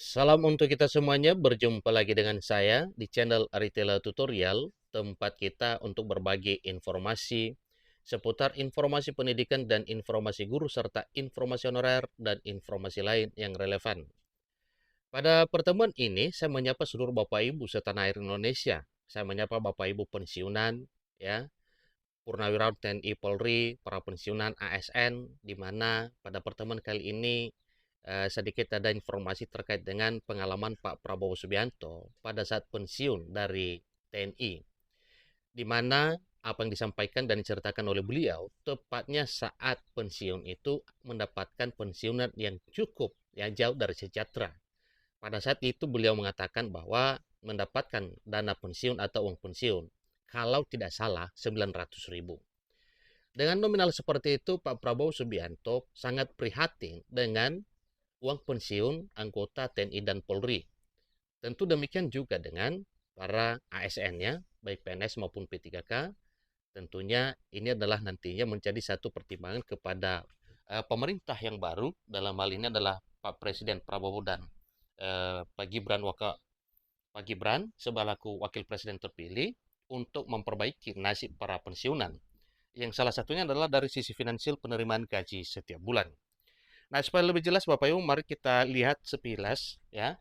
Salam untuk kita semuanya, berjumpa lagi dengan saya di channel Aritela Tutorial, tempat kita untuk berbagi informasi seputar informasi pendidikan dan informasi guru serta informasi honorer dan informasi lain yang relevan. Pada pertemuan ini, saya menyapa seluruh Bapak Ibu setanah air Indonesia. Saya menyapa Bapak Ibu pensiunan, ya, Purnawirawan TNI Polri, para pensiunan ASN, di mana pada pertemuan kali ini sedikit ada informasi terkait dengan pengalaman Pak Prabowo Subianto pada saat pensiun dari TNI, di mana apa yang disampaikan dan diceritakan oleh beliau tepatnya saat pensiun itu mendapatkan pensiunan yang cukup, ya, jauh dari sejahtera. Pada saat itu beliau mengatakan bahwa mendapatkan dana pensiun atau uang pensiun kalau tidak salah 900.000. Dengan nominal seperti itu, Pak Prabowo Subianto sangat prihatin dengan uang pensiun anggota TNI dan Polri. Tentu demikian juga dengan para ASN-nya, baik PNS maupun P3K. Tentunya ini adalah nantinya menjadi satu pertimbangan kepada pemerintah yang baru, dalam hal ini adalah Pak Presiden Prabowo dan Pak Gibran sebagai wakil presiden terpilih untuk memperbaiki nasib para pensiunan. Yang salah satunya adalah dari sisi finansial penerimaan gaji setiap bulan. Nah, supaya lebih jelas Bapak Ibu, mari kita lihat sepilas, ya,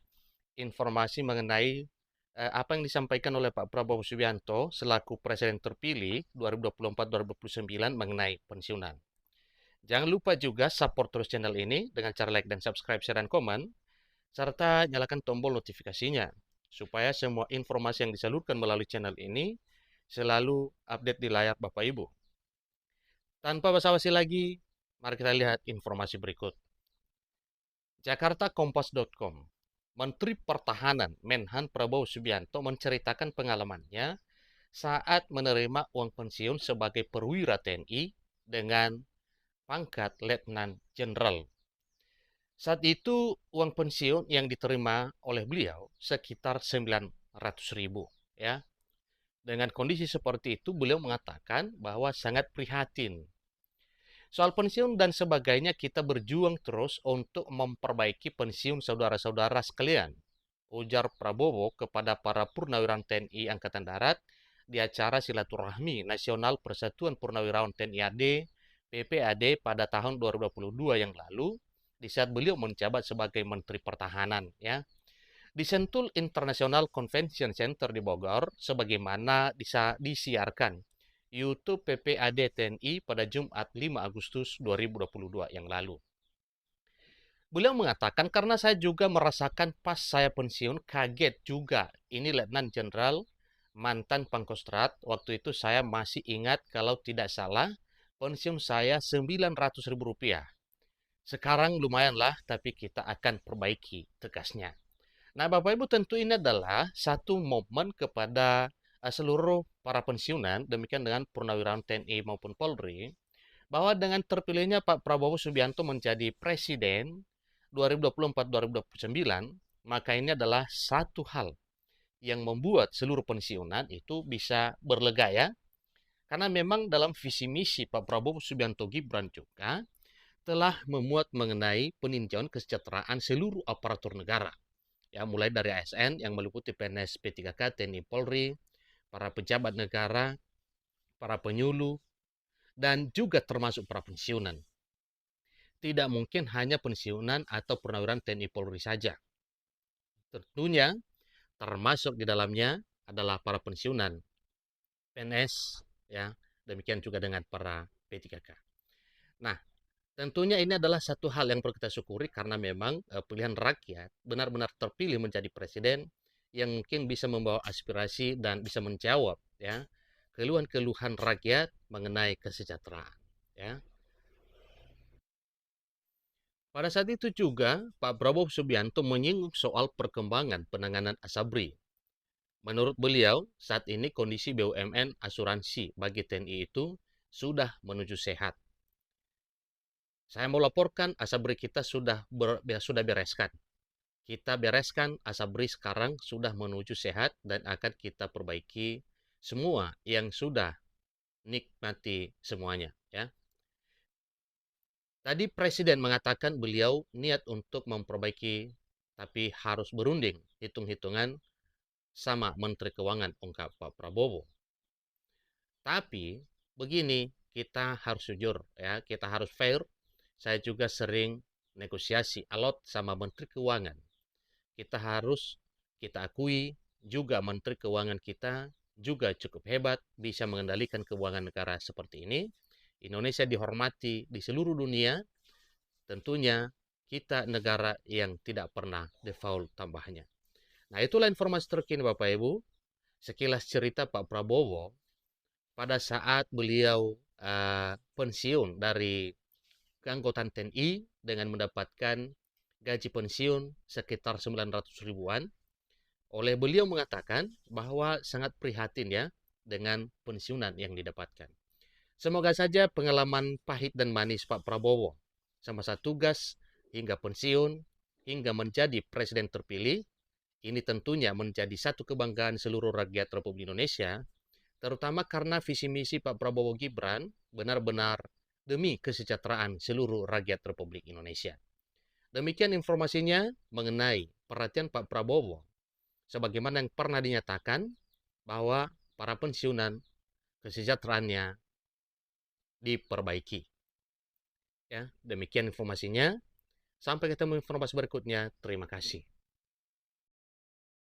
informasi mengenai apa yang disampaikan oleh Pak Prabowo Subianto selaku Presiden terpilih 2024-2029 mengenai pensiunan. Jangan lupa juga support terus channel ini dengan cara like dan subscribe, share, dan komen, serta nyalakan tombol notifikasinya, supaya semua informasi yang disalurkan melalui channel ini selalu update di layar Bapak Ibu. Tanpa basa-basi lagi, mari kita lihat informasi berikut. Jakartakompas.com. Menteri Pertahanan Menhan Prabowo Subianto menceritakan pengalamannya saat menerima uang pensiun sebagai perwira TNI dengan pangkat Letnan Jenderal. Saat itu uang pensiun yang diterima oleh beliau sekitar 900.000, ya. Dengan kondisi seperti itu beliau mengatakan bahwa sangat prihatin. Soal pensiun dan sebagainya kita berjuang terus untuk memperbaiki pensiun saudara-saudara sekalian, ujar Prabowo kepada para purnawirawan TNI Angkatan Darat di acara silaturahmi Nasional Persatuan Purnawirawan TNI AD PPAD pada tahun 2022 yang lalu, di saat beliau menjabat sebagai Menteri Pertahanan, ya, di Sentul International Convention Center di Bogor, sebagaimana disiarkan YouTube PPAD TNI pada Jumat 5 Agustus 2022 yang lalu. Beliau mengatakan, karena saya juga merasakan pas saya pensiun, kaget juga. Ini Letnan Jenderal mantan Pangkostrat. Waktu itu saya masih ingat, kalau tidak salah, pensiun saya Rp900.000. Sekarang lumayanlah, tapi kita akan perbaiki, tegasnya. Nah, Bapak Ibu, tentu ini adalah satu momen kepada seluruh para pensiunan, demikian dengan purnawirawan TNI maupun Polri, bahwa dengan terpilihnya Pak Prabowo Subianto menjadi presiden 2024-2029, maka ini adalah satu hal yang membuat seluruh pensiunan itu bisa berlega, ya. Karena memang dalam visi misi Pak Prabowo Subianto Gibran juga telah memuat mengenai peninjauan kesejahteraan seluruh aparatur negara, ya, mulai dari ASN yang meliputi PNS, P3K, TNI, Polri, para pejabat negara, para penyuluh, dan juga termasuk para pensiunan. Tidak mungkin hanya pensiunan atau purnawirawan TNI Polri saja. Tentunya termasuk di dalamnya adalah para pensiunan PNS, ya, demikian juga dengan para P3K. Nah, tentunya ini adalah satu hal yang perlu kita syukuri, karena memang pilihan rakyat benar-benar terpilih menjadi presiden yang mungkin bisa membawa aspirasi dan bisa menjawab, ya, keluhan-keluhan rakyat mengenai kesejahteraan, ya. Pada saat itu juga Pak Prabowo Subianto menyinggung soal perkembangan penanganan ASABRI. Menurut beliau, saat ini kondisi BUMN asuransi bagi TNI itu sudah menuju sehat. Saya mau laporkan, ASABRI kita sudah bereskan. Kita bereskan, ASABRI sekarang sudah menuju sehat dan akan kita perbaiki semua yang sudah nikmati semuanya, ya. Tadi Presiden mengatakan beliau niat untuk memperbaiki tapi harus berunding hitung-hitungan sama Menteri Keuangan, ungkap Pak Prabowo. Tapi begini, kita harus jujur ya, kita harus fair. Saya juga sering negosiasi alot sama Menteri Keuangan. Kita akui juga Menteri Keuangan kita juga cukup hebat, bisa mengendalikan keuangan negara seperti ini. Indonesia dihormati di seluruh dunia. Tentunya kita negara yang tidak pernah default tambahnya. Nah, itulah informasi terkini Bapak Ibu. Sekilas cerita Pak Prabowo pada saat beliau pensiun dari keanggotaan TNI dengan mendapatkan gaji pensiun sekitar 900 ribuan. Oleh beliau mengatakan bahwa sangat prihatin ya dengan pensiunan yang didapatkan. Semoga saja pengalaman pahit dan manis Pak Prabowo semasa tugas hingga pensiun hingga menjadi presiden terpilih ini tentunya menjadi satu kebanggaan seluruh rakyat Republik Indonesia, terutama karena visi misi Pak Prabowo Gibran benar-benar demi kesejahteraan seluruh rakyat Republik Indonesia. Demikian informasinya mengenai perhatian Pak Prabowo, sebagaimana yang pernah dinyatakan bahwa para pensiunan kesejahteraannya diperbaiki. Ya, demikian informasinya. Sampai ketemu informasi berikutnya. Terima kasih.